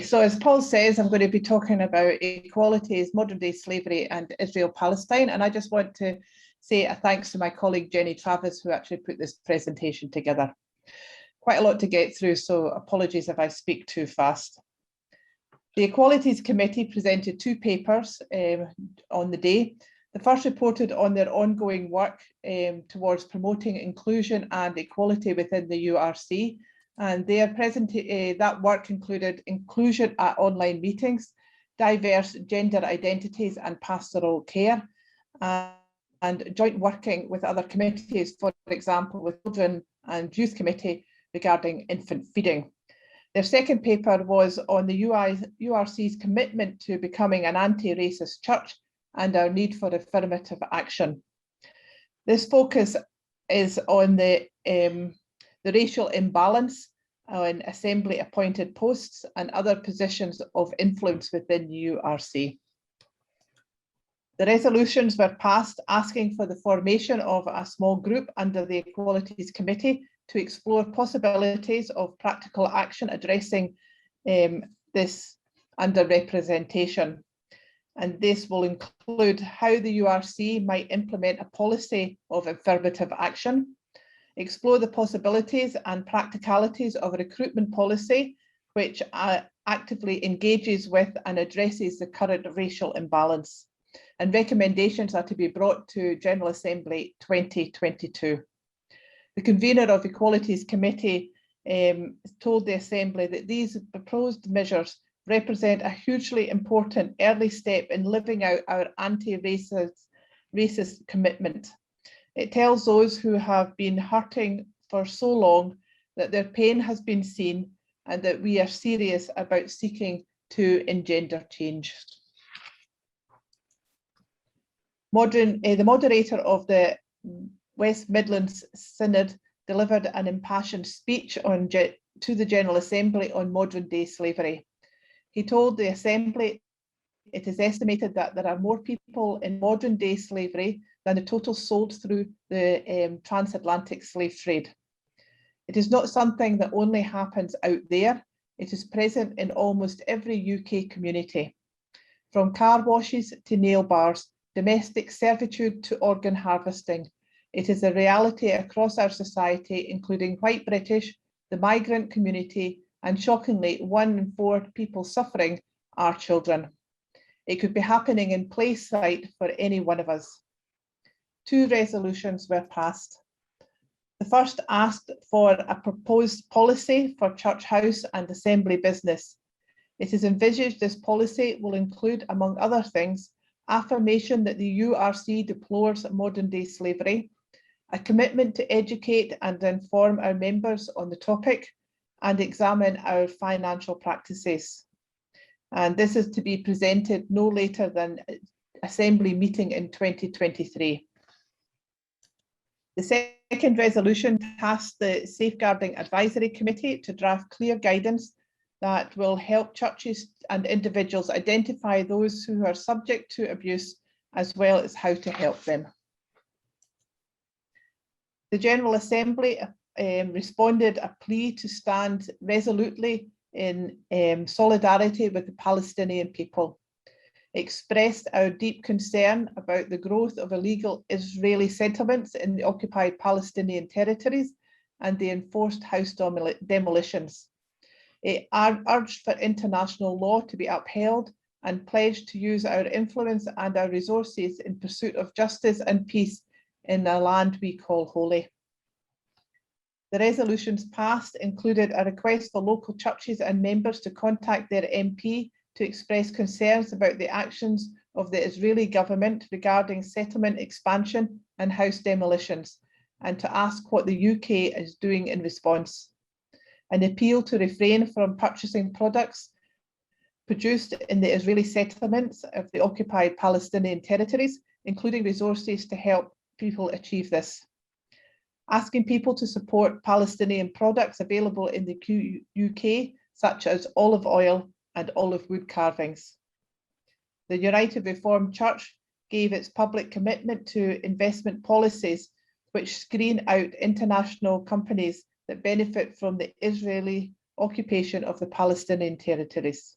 so as Paul says, I'm going to be talking about equalities, modern day slavery and Israel-Palestine. And I just want to say a thanks to my colleague Jenny Travis, who actually put this presentation together. Quite a lot to get through, so apologies if I speak too fast. The Equalities Committee presented two papers on the day. The first reported on their ongoing work towards promoting inclusion and equality within the URC. And that work included inclusion at online meetings, diverse gender identities and pastoral care, and joint working with other committees, for example, with Children and Youth Committee regarding infant feeding. Their second paper was on the URC's commitment to becoming an anti-racist church and our need for affirmative action. This focus is on the racial imbalance on assembly appointed posts and other positions of influence within the URC. The resolutions were passed asking for the formation of a small group under the Equalities Committee to explore possibilities of practical action addressing this underrepresentation. And this will include how the URC might implement a policy of affirmative action, explore the possibilities and practicalities of a recruitment policy which actively engages with and addresses the current racial imbalance. And recommendations are to be brought to General Assembly 2022. The convener of Equalities Committee told the Assembly that these proposed measures represent a hugely important early step in living out our anti-racist commitment. It tells those who have been hurting for so long that their pain has been seen and that we are serious about seeking to engender change. The moderator of the West Midlands Synod delivered an impassioned speech to the General Assembly on modern day slavery. He told the Assembly it is estimated that there are more people in modern day slavery than the total sold through the transatlantic slave trade. It is not something that only happens out there. It is present in almost every UK community. From car washes to nail bars, domestic servitude to organ harvesting, it is a reality across our society, including white British, the migrant community, and shockingly, 1 in 4 people suffering are children. It could be happening in plain sight for any one of us. 2 resolutions were passed. The first asked for a proposed policy for church house and assembly business. It is envisaged this policy will include, among other things, affirmation that the URC deplores modern day slavery, a commitment to educate and inform our members on the topic, and examine our financial practices. And this is to be presented no later than Assembly meeting in 2023. The second resolution tasked the Safeguarding Advisory Committee to draft clear guidance that will help churches and individuals identify those who are subject to abuse, as well as how to help them. The General Assembly responded a plea to stand resolutely in solidarity with the Palestinian people, expressed our deep concern about the growth of illegal Israeli settlements in the occupied Palestinian territories and the enforced house demolitions. It urged for international law to be upheld and pledged to use our influence and our resources in pursuit of justice and peace in a land we call holy. The resolutions passed included a request for local churches and members to contact their MP to express concerns about the actions of the Israeli government regarding settlement expansion and house demolitions, and to ask what the UK is doing in response. An appeal to refrain from purchasing products produced in the Israeli settlements of the occupied Palestinian territories, including resources to help people achieve this. Asking people to support Palestinian products available in the UK, such as olive oil and olive wood carvings. The United Reformed Church gave its public commitment to investment policies which screen out international companies that benefit from the Israeli occupation of the Palestinian territories.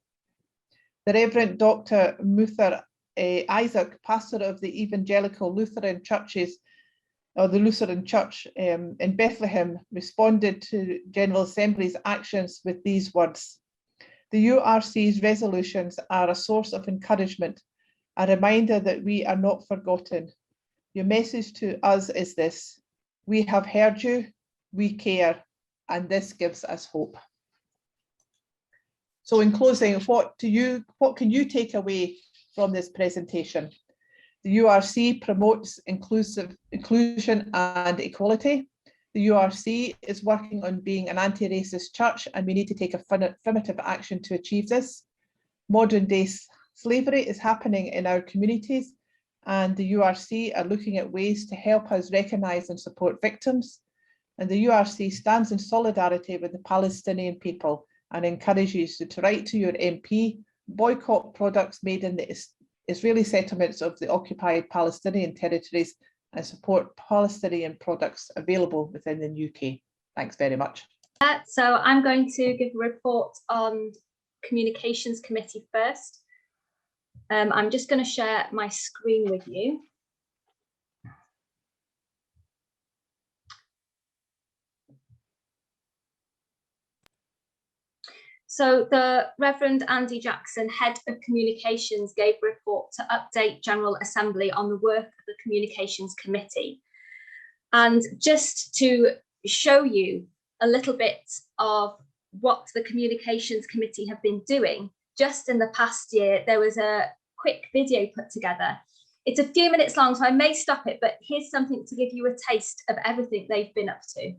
The Reverend Dr. Muther Isaac, pastor of the Evangelical Lutheran Churches, or the Lutheran Church in Bethlehem, responded to General Assembly's actions with these words: "The URC's resolutions are a source of encouragement, a reminder that we are not forgotten. Your message to us is this: we have heard you, we care, and this gives us hope." So in closing, what can you take away from this presentation? The URC promotes inclusion and equality. The URC is working on being an anti-racist church, and we need to take affirmative action to achieve this. Modern day slavery is happening in our communities, and the URC are looking at ways to help us recognise and support victims. And the URC stands in solidarity with the Palestinian people and encourages you to write to your MP, boycott products made in the Israeli settlements of the occupied Palestinian territories, and support Palestinian products available within the UK. Thanks very much. So I'm going to give a report on Communications Committee first. I'm just going to share my screen with you. So the Reverend Andy Jackson, Head of Communications, gave a report to update General Assembly on the work of the Communications Committee. And just to show you a little bit of what the Communications Committee have been doing, just in the past year, there was a quick video put together. It's a few minutes long, so I may stop it, but here's something to give you a taste of everything they've been up to.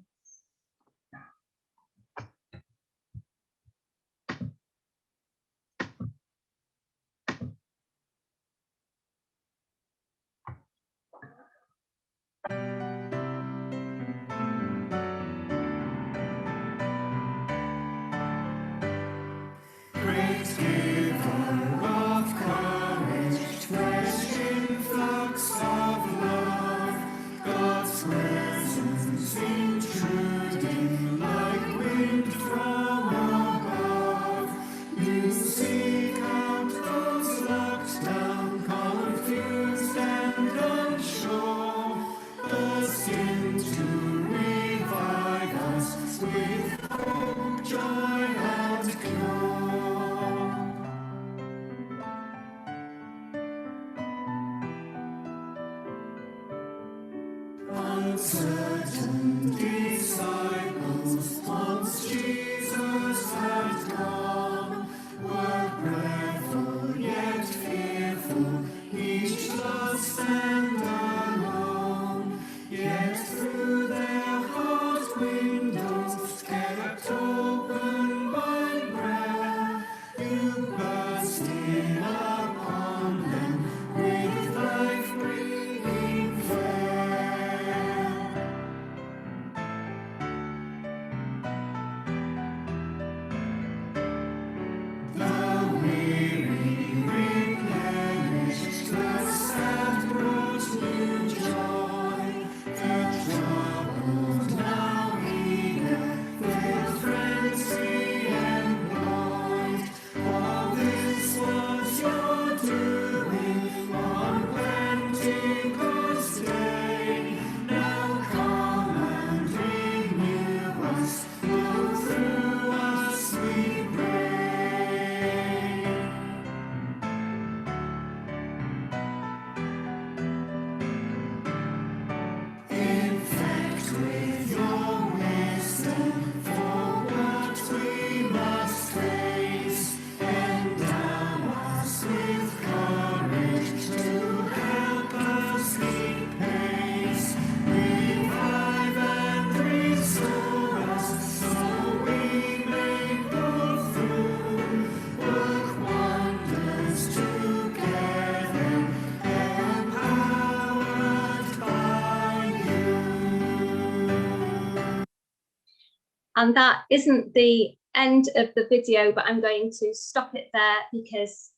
Uncertain disciples, once Jesus had gone, were prayerful yet fearful, each lost and alone. Yet through their heart windows kept open by prayer, you burst in upon them with life-bringing fare. And that isn't the end of the video, but I'm going to stop it there because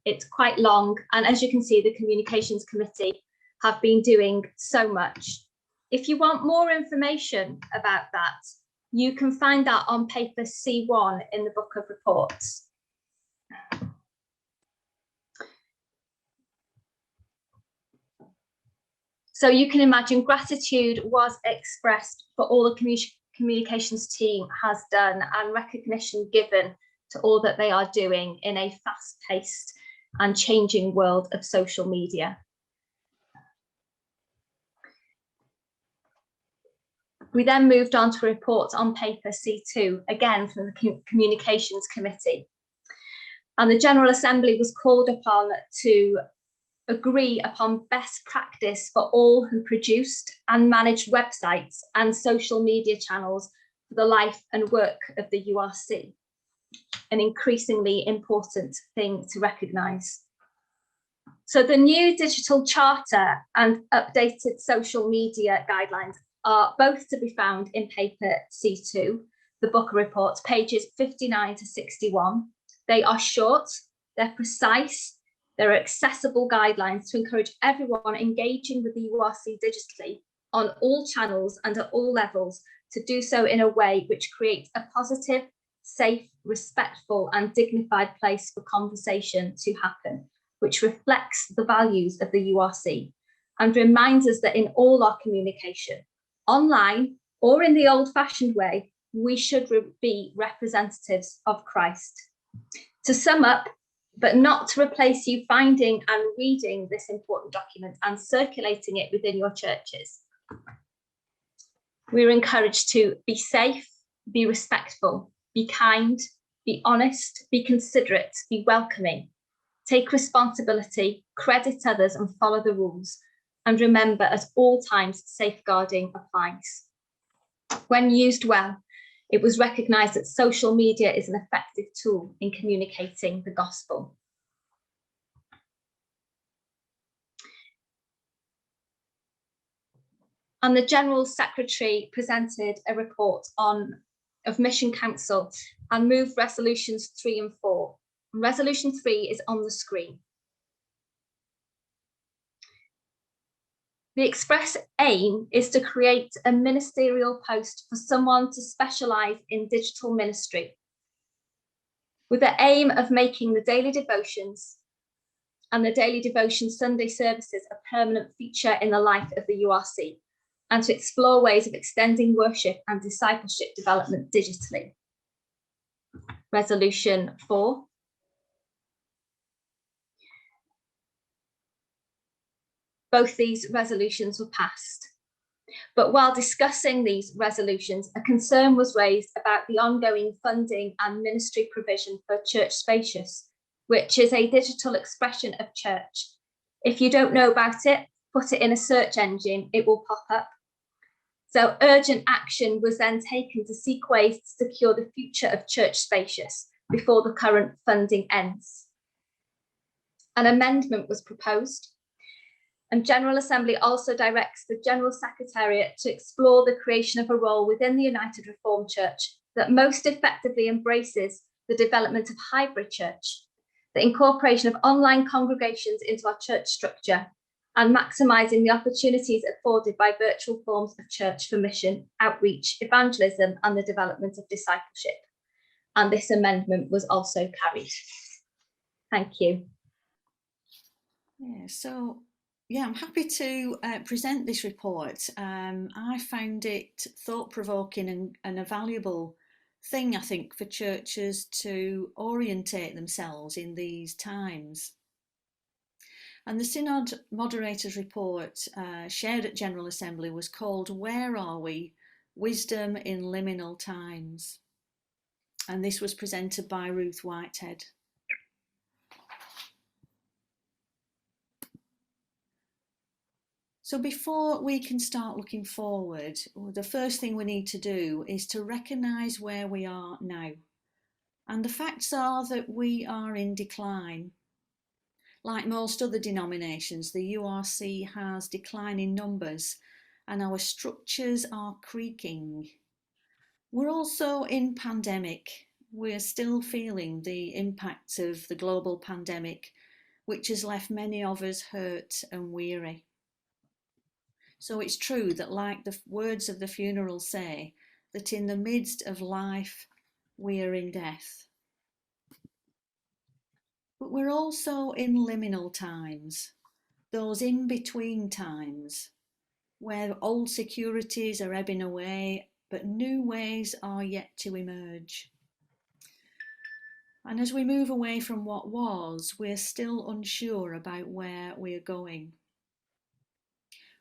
it's quite long. And as you can see, the Communications Committee have been doing so much. If you want more information about that, You can find that on paper C1 in the Book of Reports. So you can imagine gratitude was expressed for all the communications team has done, and recognition given to all that they are doing in a fast-paced and changing world of social media. We then moved on to a report on paper C2, again from the Communications Committee. And the General Assembly was called upon to agree upon best practice for all who produced and managed websites and social media channels for the life and work of the URC, an increasingly important thing to recognise. So the new digital charter and updated social media guidelines are both to be found in paper C2, the Book of Reports, pages 59 to 61. They are short, they're precise, they're accessible guidelines to encourage everyone engaging with the URC digitally on all channels and at all levels to do so in a way which creates a positive, safe, respectful and dignified place for conversation to happen, which reflects the values of the URC and reminds us that in all our communication, online or in the old-fashioned way, we should be representatives of Christ. To sum up, but not to replace you finding and reading this important document and circulating it within your churches, we're encouraged to be safe, be respectful, be kind, be honest, be considerate, be welcoming, take responsibility, credit others and follow the rules. And remember, at all times, safeguarding applies. When used well, it was recognised that social media is an effective tool in communicating the gospel. And the General Secretary presented a report of Mission Council and moved resolutions 3 and 4. Resolution 3 is on the screen. The express aim is to create a ministerial post for someone to specialise in digital ministry, with the aim of making the daily devotions and the daily devotion Sunday services a permanent feature in the life of the URC, and to explore ways of extending worship and discipleship development digitally. Resolution 4. Both these resolutions were passed. But while discussing these resolutions, a concern was raised about the ongoing funding and ministry provision for Church Spacious, which is a digital expression of church. If you don't know about it, put it in a search engine, it will pop up. So urgent action was then taken to seek ways to secure the future of Church Spacious before the current funding ends. An amendment was proposed. And General Assembly also directs the General Secretariat to explore the creation of a role within the United Reformed Church that most effectively embraces the development of hybrid church, the incorporation of online congregations into our church structure, and maximising the opportunities afforded by virtual forms of church for mission, outreach, evangelism, and the development of discipleship. And this amendment was also carried. Thank you. Yeah, I'm happy to present this report. I found it thought-provoking and a valuable thing, I think, for churches to orientate themselves in these times. And the Synod Moderators Report shared at General Assembly was called "Where Are We? Wisdom in Liminal Times." And this was presented by Ruth Whitehead. So before we can start looking forward, the first thing we need to do is to recognise where we are now. And the facts are that we are in decline. Like most other denominations, the URC has declining numbers and our structures are creaking. We're also in pandemic. We're still feeling the impacts of the global pandemic, which has left many of us hurt and weary. So it's true that, like the words of the funeral say, that in the midst of life we are in death. But we're also in liminal times, those in-between times, where old securities are ebbing away, but new ways are yet to emerge. And as we move away from what was, we're still unsure about where we're going.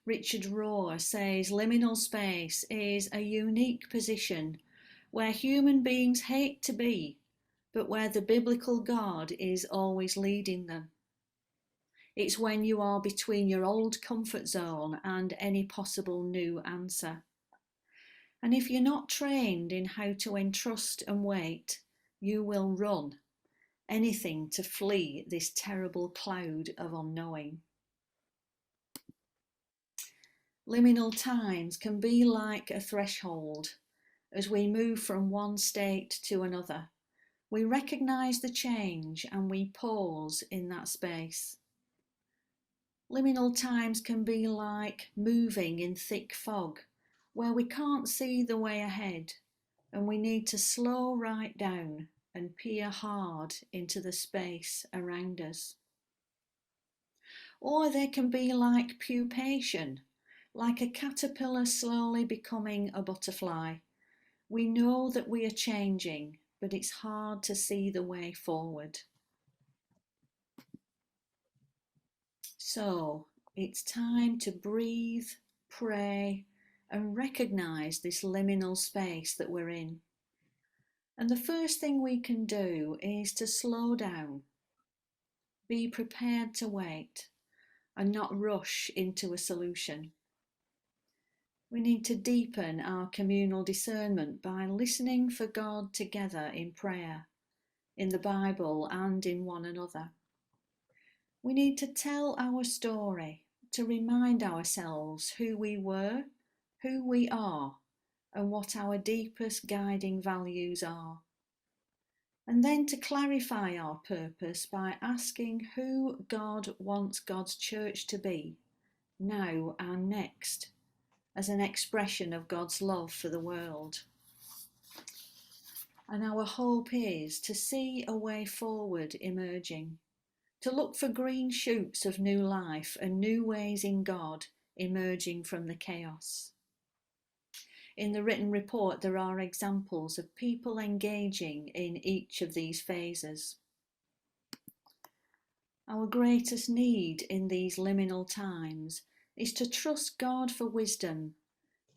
Richard Rohr says liminal space is a unique position where human beings hate to be, but where the biblical God is always leading them. It's when you are between your old comfort zone and any possible new answer. And if you're not trained in how to entrust and wait, you will run, anything to flee this terrible cloud of unknowing. Liminal times can be like a threshold. As we move from one state to another, we recognise the change and we pause in that space. Liminal times can be like moving in thick fog, where we can't see the way ahead and we need to slow right down and peer hard into the space around us. Or they can be like pupation, like a caterpillar slowly becoming a butterfly. We know that we are changing, but it's hard to see the way forward. So it's time to breathe, pray, and recognise this liminal space that we're in. And the first thing we can do is to slow down, be prepared to wait, and not rush into a solution. We need to deepen our communal discernment by listening for God together in prayer, in the Bible and in one another. We need to tell our story, to remind ourselves who we were, who we are, and what our deepest guiding values are. And then to clarify our purpose by asking who God wants God's church to be, now and next, as an expression of God's love for the world. And our hope is to see a way forward emerging, to look for green shoots of new life and new ways in God emerging from the chaos. In the written report, there are examples of people engaging in each of these phases. Our greatest need in these liminal times is to trust God for wisdom,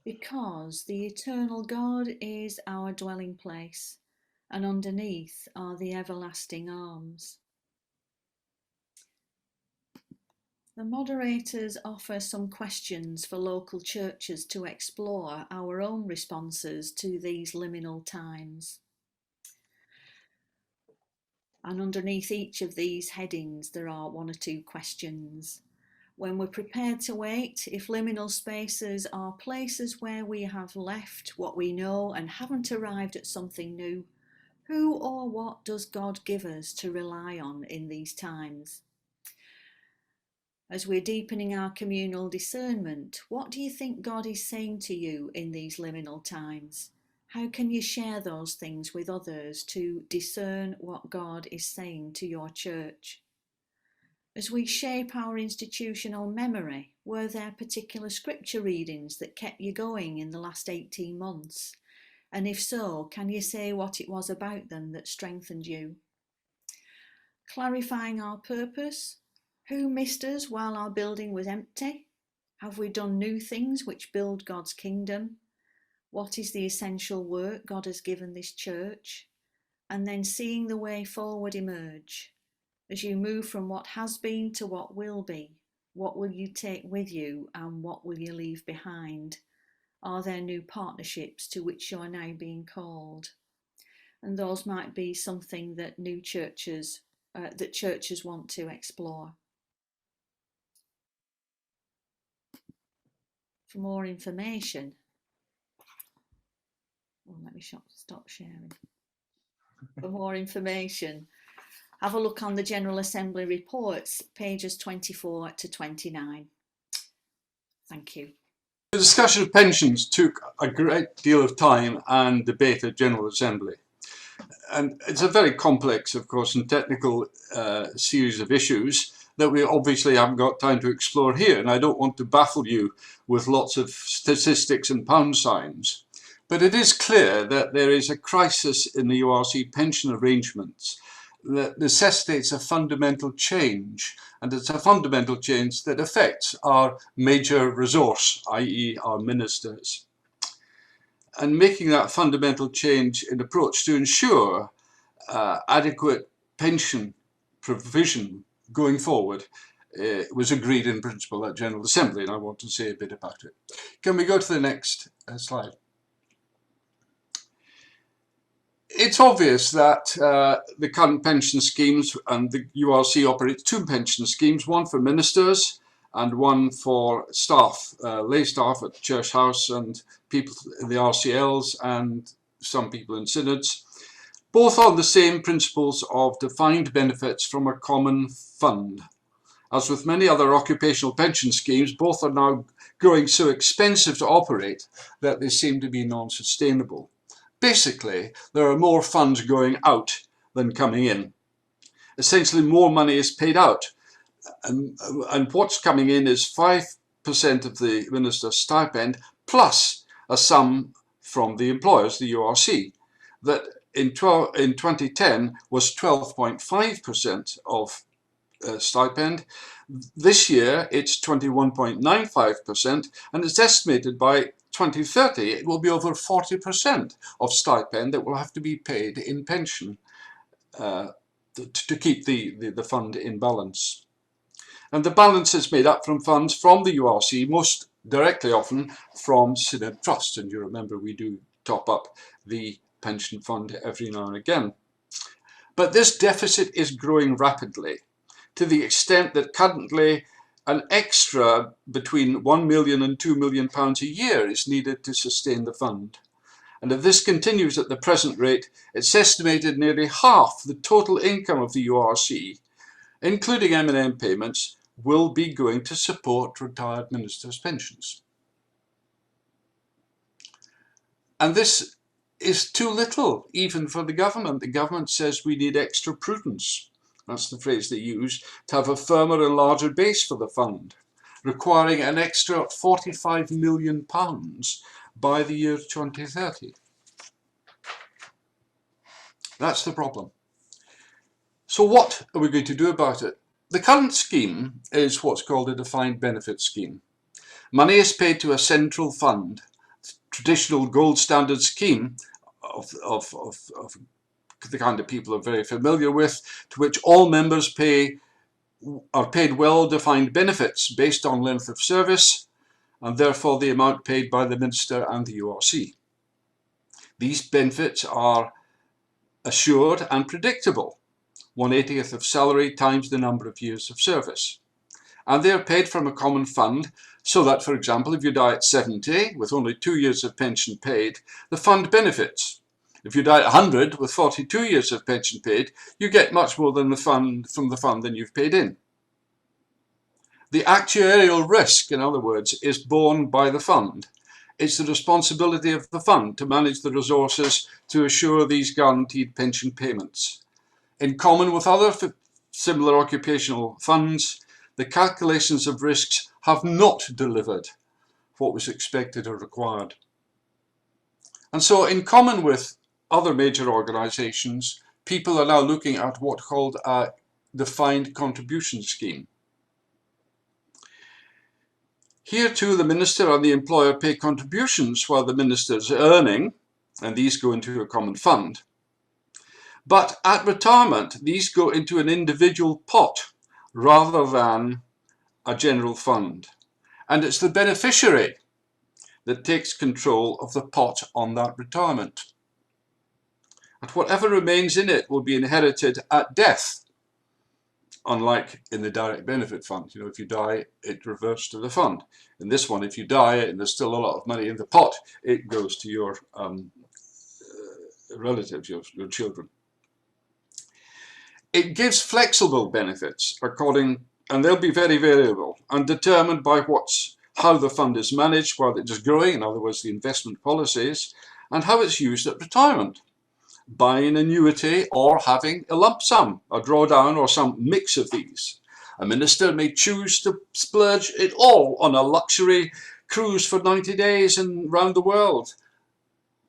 because the eternal God is our dwelling place, and underneath are the everlasting arms. The moderators offer some questions for local churches to explore our own responses to these liminal times. And underneath each of these headings, there are one or two questions. When we're prepared to wait, if liminal spaces are places where we have left what we know and haven't arrived at something new, who or what does God give us to rely on in these times? As we're deepening our communal discernment, what do you think God is saying to you in these liminal times? How can you share those things with others to discern what God is saying to your church? As we shape our institutional memory, were there particular scripture readings that kept you going in the last 18 months? And if so, can you say what it was about them that strengthened you? Clarifying our purpose. Who missed us while our building was empty? Have we done new things which build God's kingdom? What is the essential work God has given this church? And then seeing the way forward emerge. As you move from what has been to what will be, what will you take with you and what will you leave behind? Are there new partnerships to which you are now being called? And those might be something that churches want to explore. For more information, let me stop sharing. For more information, have a look on the General Assembly reports, pages 24 to 29. Thank you. The discussion of pensions took a great deal of time and debate at General Assembly. And it's a very complex, of course, and technical series of issues that we obviously haven't got time to explore here. And I don't want to baffle you with lots of statistics and pound signs. But it is clear that there is a crisis in the URC pension arrangements that necessitates a fundamental change. And it's a fundamental change that affects our major resource, i.e. our ministers. And making that fundamental change in approach to ensure adequate pension provision going forward was agreed in principle at General Assembly, and I want to say a bit about it. Can we go to the next slide? It's obvious that the current pension schemes, and the URC operates two pension schemes, one for ministers and one for staff, lay staff at Church House and people in the RCLs and some people in synods, both on the same principles of defined benefits from a common fund. As with many other occupational pension schemes, both are now growing so expensive to operate that they seem to be non-sustainable. Basically, there are more funds going out than coming in. Essentially, more money is paid out. And what's coming in is 5% of the minister's stipend plus a sum from the employers, the URC, that in 2010 was 12.5% of stipend. This year it's 21.95%, and it's estimated by 2030 it will be over 40% of stipend that will have to be paid in pension to keep the fund in balance. And the balance is made up from funds from the URC, most directly often from Synod Trust. And you remember we do top up the pension fund every now and again. But this deficit is growing rapidly, to the extent that currently an extra between £1 million and £2 million a year is needed to sustain the fund. And if this continues at the present rate, it's estimated nearly half the total income of the URC, including M&M payments, will be going to support retired ministers' pensions. And this is too little, even for the government. The government says we need extra prudence. That's the phrase they use, to have a firmer and larger base for the fund, requiring an extra £45 million by the year 2030. That's the problem. So what are we going to do about it? The current scheme is what's called a defined benefit scheme. Money is paid to a central fund, traditional gold standard scheme of the kind of people are very familiar with, to which all members are paid well-defined benefits based on length of service, and therefore the amount paid by the minister and the URC. These benefits are assured and predictable, 1/80th of salary times the number of years of service. And they are paid from a common fund, so that, for example, if you die at 70 with only 2 years of pension paid, the fund benefits. If you die at 100 with 42 years of pension paid, you get much more than from the fund than you've paid in. The actuarial risk, in other words, is borne by the fund. It's the responsibility of the fund to manage the resources to assure these guaranteed pension payments. In common with other similar occupational funds, the calculations of risks have not delivered what was expected or required. And so, in common with other major organisations, people are now looking at what's called a defined contribution scheme. Here too, the minister and the employer pay contributions while the minister is earning, and these go into a common fund. But at retirement, these go into an individual pot rather than a general fund. And it's the beneficiary that takes control of the pot on that retirement. And whatever remains in it will be inherited at death, unlike in the direct benefit fund. You know, if you die, it reverts to the fund. In this one, if you die and there's still a lot of money in the pot, it goes to your relatives, your children. It gives flexible benefits and they'll be very variable and determined by what's how the fund is managed while it is growing, in other words, the investment policies, and how it's used at retirement, buying an annuity or having a lump sum, a drawdown, or some mix of these. A minister may choose to splurge it all on a luxury cruise for 90 days and round the world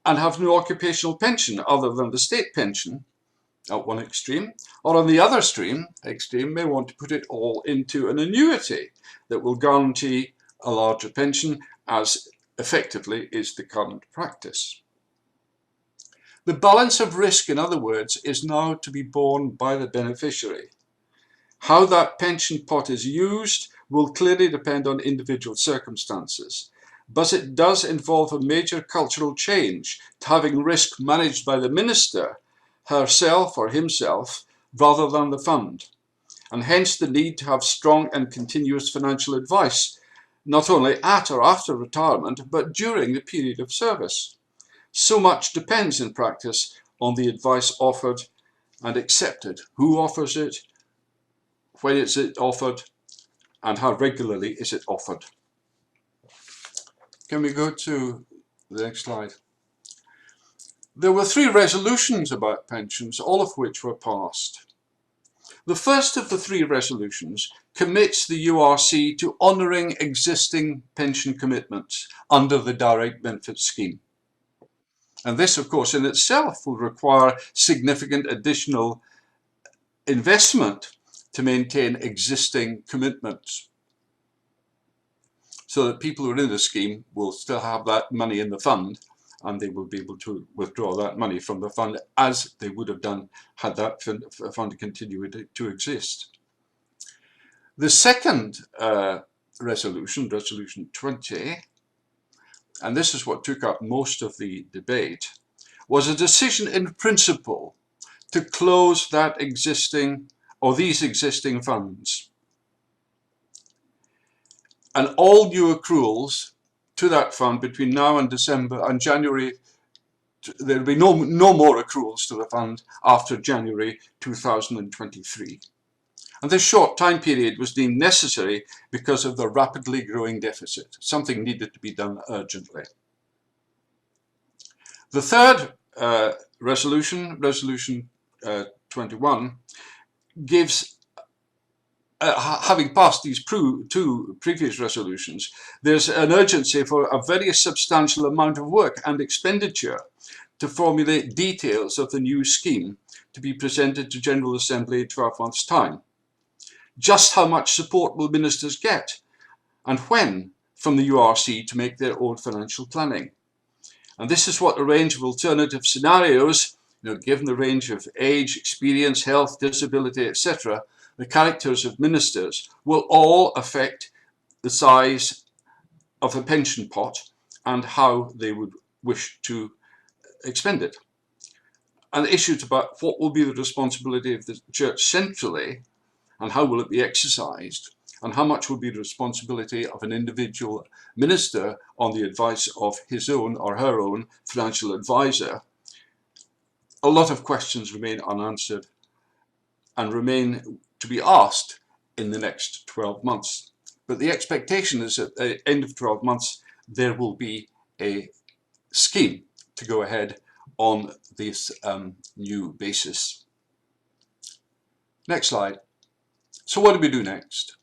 and have no occupational pension other than the state pension at one extreme, or on the other extreme may want to put it all into an annuity that will guarantee a larger pension, as effectively is the current practice. The balance of risk, in other words, is now to be borne by the beneficiary. How that pension pot is used will clearly depend on individual circumstances, but it does involve a major cultural change to having risk managed by the minister, herself or himself, rather than the fund, and hence the need to have strong and continuous financial advice, not only at or after retirement, but during the period of service. So much depends in practice on the advice offered and accepted, who offers it, when is it offered, and how regularly is it offered. Can we go to the next slide? There were 3 resolutions about pensions, all of which were passed. The first of the 3 resolutions commits the URC to honouring existing pension commitments under the Direct Benefit Scheme. And this, of course, in itself will require significant additional investment to maintain existing commitments, so that people who are in the scheme will still have that money in the fund, and they will be able to withdraw that money from the fund as they would have done had that fund continued to exist. The second resolution, Resolution 20, and this is what took up most of the debate, was a decision in principle to close that existing, or these existing funds. And all new accruals to that fund between now and December and January, there will be no more accruals to the fund after January 2023. And this short time period was deemed necessary because of the rapidly growing deficit. Something needed to be done urgently. The third resolution, Resolution 21, gives, having passed these 2 previous resolutions, there's an urgency for a very substantial amount of work and expenditure to formulate details of the new scheme to be presented to General Assembly in 12 months' time. Just how much support will ministers get, and when, from the URC to make their own financial planning? And this is what a range of alternative scenarios, given the range of age, experience, health, disability, etc., the characters of ministers, will all affect the size of the pension pot and how they would wish to expend it. And the issues about what will be the responsibility of the church centrally and how will it be exercised, and how much will be the responsibility of an individual minister on the advice of his own or her own financial advisor. A lot of questions remain unanswered and remain to be asked in the next 12 months. But the expectation is that at the end of 12 months, there will be a scheme to go ahead on this new basis. Next slide. So what do we do next?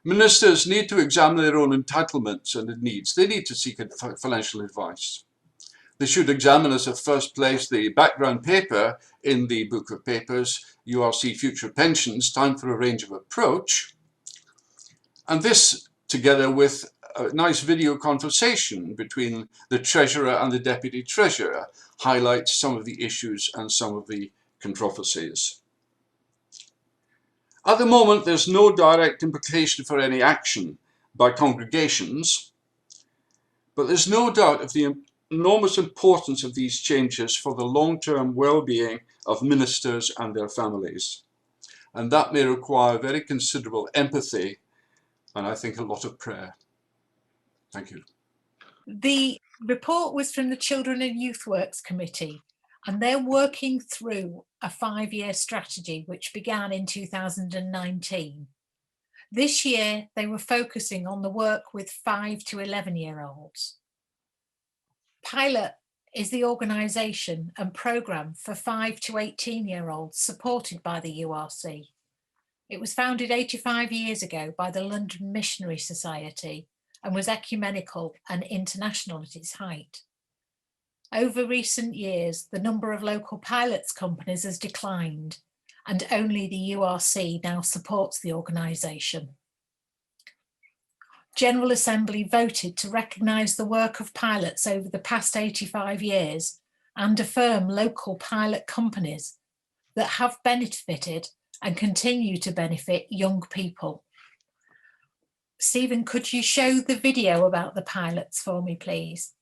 Ministers need to examine their own entitlements and needs. They need to seek financial advice. They should examine as a first place the background paper in the book of papers, URC Future Pensions, Time for a Range of Approach. And this, together with a nice video conversation between the Treasurer and the Deputy Treasurer, highlights some of the issues and some of the controversies. At the moment, there's no direct implication for any action by congregations, but there's no doubt of the enormous importance of these changes for the long-term well-being of ministers and their families. And that may require very considerable empathy and I think a lot of prayer. Thank you. The report was from the Children and Youth Works Committee, and they're working through a 5-year strategy which began in 2019. This year, they were focusing on the work with 5 to 11-year-olds. Pilot is the organisation and programme for 5 to 18-year-olds supported by the URC. It was founded 85 years ago by the London Missionary Society and was ecumenical and international at its height. Over recent years, the number of local pilots companies has declined, and only the URC now supports the organisation. General Assembly voted to recognise the work of pilots over the past 85 years and affirm local pilot companies that have benefited and continue to benefit young people. Stephen, could you show the video about the pilots for me, please?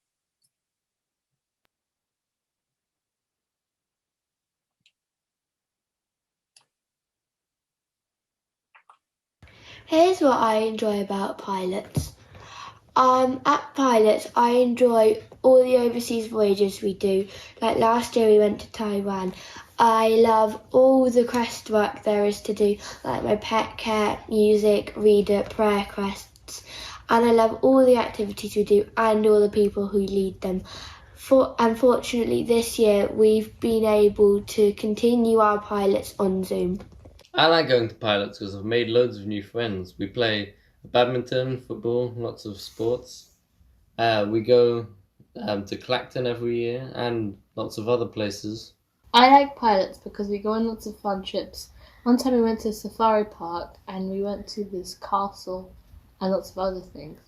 Here's what I enjoy about pilots. At pilots, I enjoy all the overseas voyages we do. Like last year we went to Taiwan. I love all the quest work there is to do, like my pet care, music, reader, prayer quests. And I love all the activities we do and all the people who lead them. Unfortunately, this year we've been able to continue our pilots on Zoom. I like going to pilots because I've made loads of new friends. We play badminton, football, lots of sports. We go to Clacton every year and lots of other places. I like pilots because we go on lots of fun trips. One time we went to a safari park and we went to this castle and lots of other things.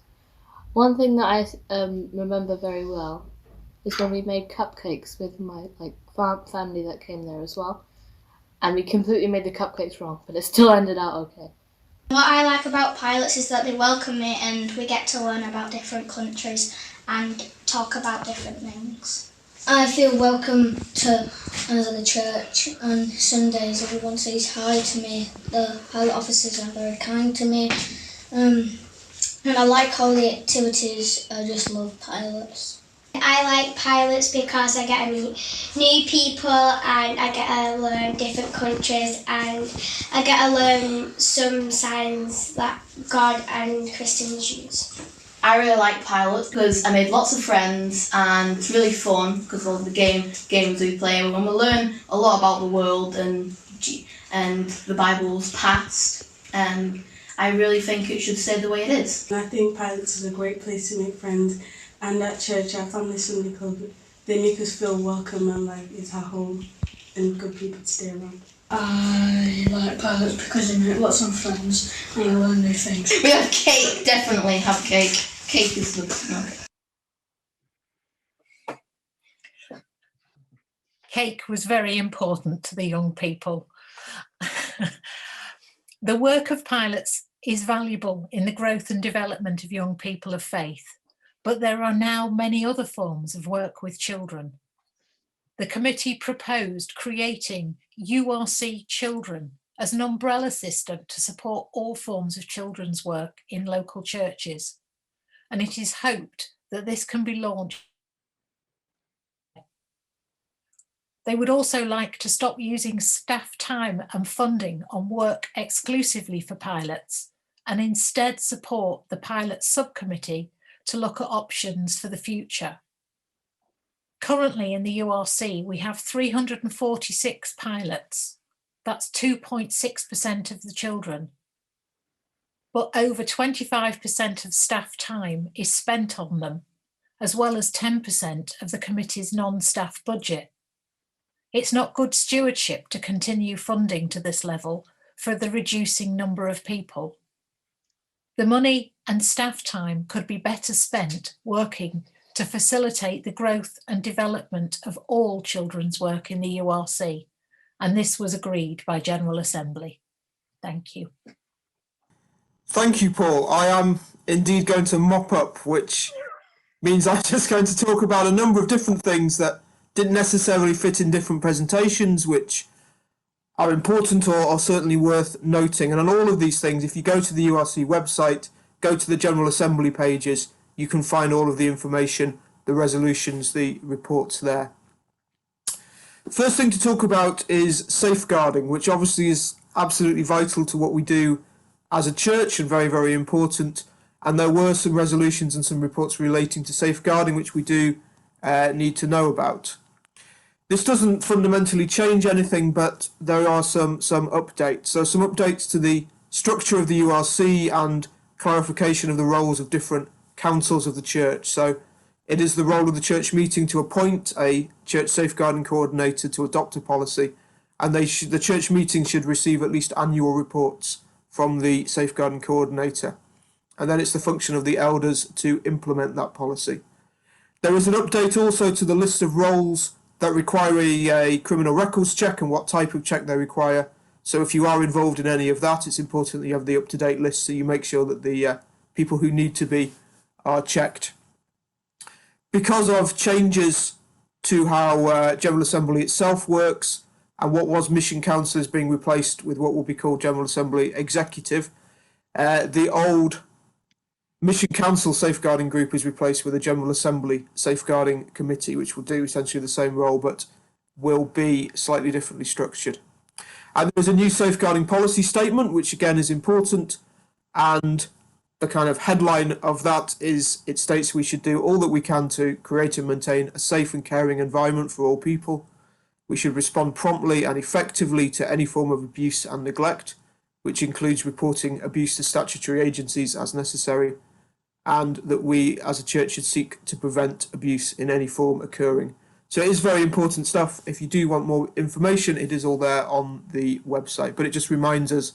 One thing that I remember very well is when we made cupcakes with my family that came there as well. And we completely made the cupcakes wrong, but it still ended out okay. What I like about pilots is that they welcome me and we get to learn about different countries and talk about different things. I feel welcome to the church on Sundays. Everyone says hi to me. The pilot officers are very kind to me. And I like all the activities. I just love pilots. I like pilots because I get to meet new people and I get to learn different countries and I get to learn some signs that God and Christians use. I really like pilots because I made lots of friends and it's really fun because of all the games we play and we learn a lot about the world and the Bible's past, and I really think it should stay the way it is. I think pilots is a great place to make friends, and at church our family Sunday club, they make us feel welcome and like it's our home and good people to stay around. I like pilots because they make lots of friends and you learn new things. We have cake, definitely have cake. Cake is the best. Cake was very important to the young people. The work of pilots is valuable in the growth and development of young people of faith, but there are now many other forms of work with children. The committee proposed creating URC Children as an umbrella system to support all forms of children's work in local churches, and it is hoped that this can be launched. They would also like to stop using staff time and funding on work exclusively for pilots and instead support the pilot subcommittee to look at options for the future. Currently in the URC, we have 346 pilots. That's 2.6% of the children. But over 25% of staff time is spent on them, as well as 10% of the committee's non-staff budget. It's not good stewardship to continue funding to this level for the reducing number of people. The money and staff time could be better spent working to facilitate the growth and development of all children's work in the URC, and this was agreed by General Assembly. Thank you. Thank you, Paul. I am indeed going to mop up, which means I'm just going to talk about a number of different things that didn't necessarily fit in different presentations, which are important or certainly worth noting. And on all of these things, if you go to the URC website, go to the General Assembly pages, you can find all of the information, the resolutions, the reports there. First thing to talk about is safeguarding, which obviously is absolutely vital to what we do as a church and very, very important. And there were some resolutions and some reports relating to safeguarding, which we do need to know about. This doesn't fundamentally change anything, but there are some updates. So some updates to the structure of the URC and clarification of the roles of different councils of the church. So it is the role of the church meeting to appoint a church safeguarding coordinator to adopt a policy, and the church meeting should receive at least annual reports from the safeguarding coordinator. And then it's the function of the elders to implement that policy. There is an update also to the list of roles that require a criminal records check and what type of check they require. So if you are involved in any of that, it's important that you have the up-to-date list so you make sure that the people who need to be are checked. Because of changes to how General Assembly itself works and what was Mission Council is being replaced with what will be called General Assembly Executive, the old Mission Council Safeguarding Group is replaced with a General Assembly Safeguarding Committee, which will do essentially the same role but will be slightly differently structured. And there's a new safeguarding policy statement, which again is important, and the kind of headline of that is it states we should do all that we can to create and maintain a safe and caring environment for all people. We should respond promptly and effectively to any form of abuse and neglect, which includes reporting abuse to statutory agencies as necessary, and that we as a church should seek to prevent abuse in any form occurring. So it is very important stuff. If you do want more information, it is all there on the website, but it just reminds us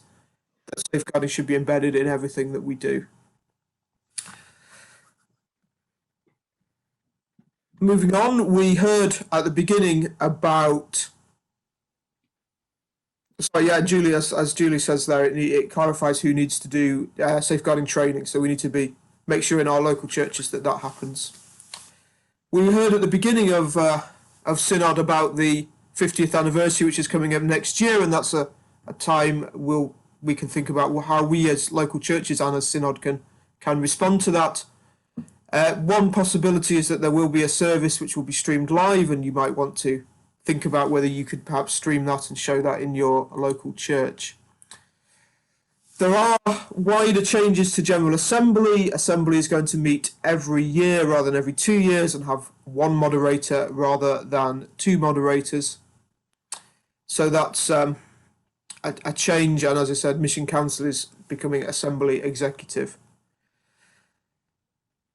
that safeguarding should be embedded in everything that we do. Moving on, we heard at the beginning about, Julie, as Julie says there, it clarifies who needs to do safeguarding training. So we need to make sure in our local churches that happens. We heard at the beginning of Synod about the 50th anniversary, which is coming up next year, and that's a time we can think about how we as local churches and as Synod can respond to that. One possibility is that there will be a service which will be streamed live, and you might want to think about whether you could perhaps stream that and show that in your local church. There are wider changes to General Assembly. Assembly is going to meet every year rather than every 2 years and have one moderator rather than two moderators. So that's a change, and as I said, Mission Council is becoming Assembly Executive.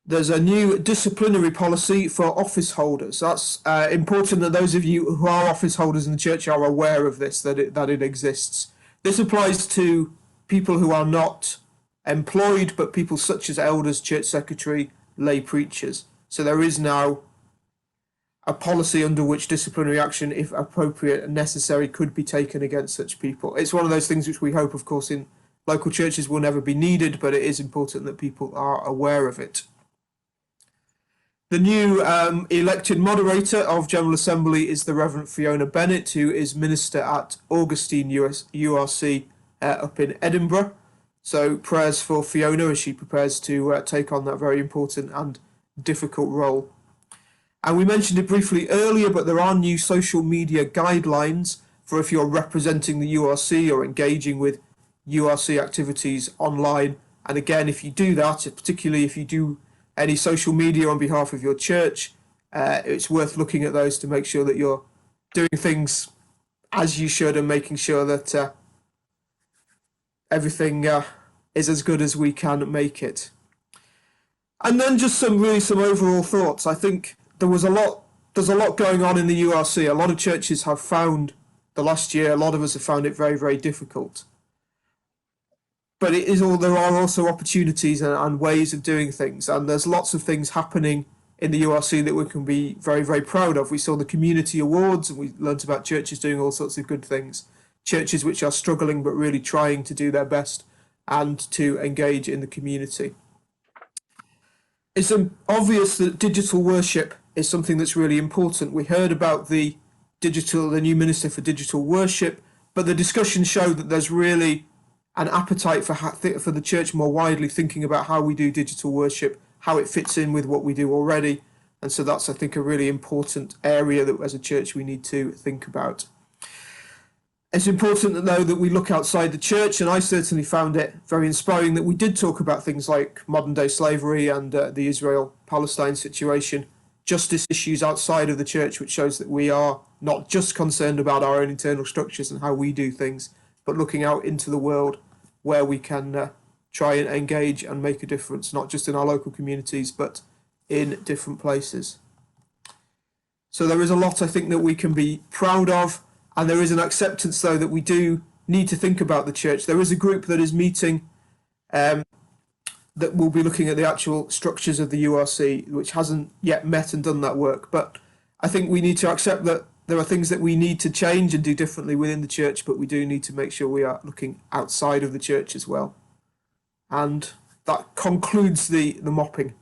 There's a new disciplinary policy for office holders. That's important that those of you who are office holders in the church are aware of this, that it exists. This applies to people who are not employed, but people such as elders, church secretary, lay preachers. So there is now a policy under which disciplinary action, if appropriate and necessary, could be taken against such people. It's one of those things which we hope, of course, in local churches will never be needed, but it is important that people are aware of it. The new elected moderator of General Assembly is the Reverend Fiona Bennett, who is minister at Augustine URC up in Edinburgh. So prayers for Fiona as she prepares to take on that very important and difficult role. And we mentioned it briefly earlier, but there are new social media guidelines for if you're representing the URC or engaging with URC activities online. And again, if you do that, particularly if you do any social media on behalf of your church, it's worth looking at those to make sure that you're doing things as you should and making sure that everything is as good as we can make it. And then just some overall thoughts. I think there's a lot going on in the URC. A lot of churches have found the last year, a lot of us have found it very, very difficult. But there are also opportunities and ways of doing things, and there's lots of things happening in the URC that we can be very, very proud of. We saw the community awards, and we learnt about churches doing all sorts of good things. Churches which are struggling but really trying to do their best and to engage in the community. It's obvious that digital worship is something that's really important. We heard about the new Minister for Digital Worship, but the discussion showed that there's really an appetite for the church more widely thinking about how we do digital worship, how it fits in with what we do already. And so that's, I think, a really important area that as a church we need to think about. It's important, though, that we look outside the church, and I certainly found it very inspiring that we did talk about things like modern-day slavery and the Israel-Palestine situation, justice issues outside of the church, which shows that we are not just concerned about our own internal structures and how we do things, but looking out into the world where we can try and engage and make a difference, not just in our local communities, but in different places. So there is a lot, I think, that we can be proud of, and there is an acceptance, though, that we do need to think about the church. There is a group that is meeting that will be looking at the actual structures of the URC, which hasn't yet met and done that work. But I think we need to accept that there are things that we need to change and do differently within the church, but we do need to make sure we are looking outside of the church as well. And that concludes the mopping.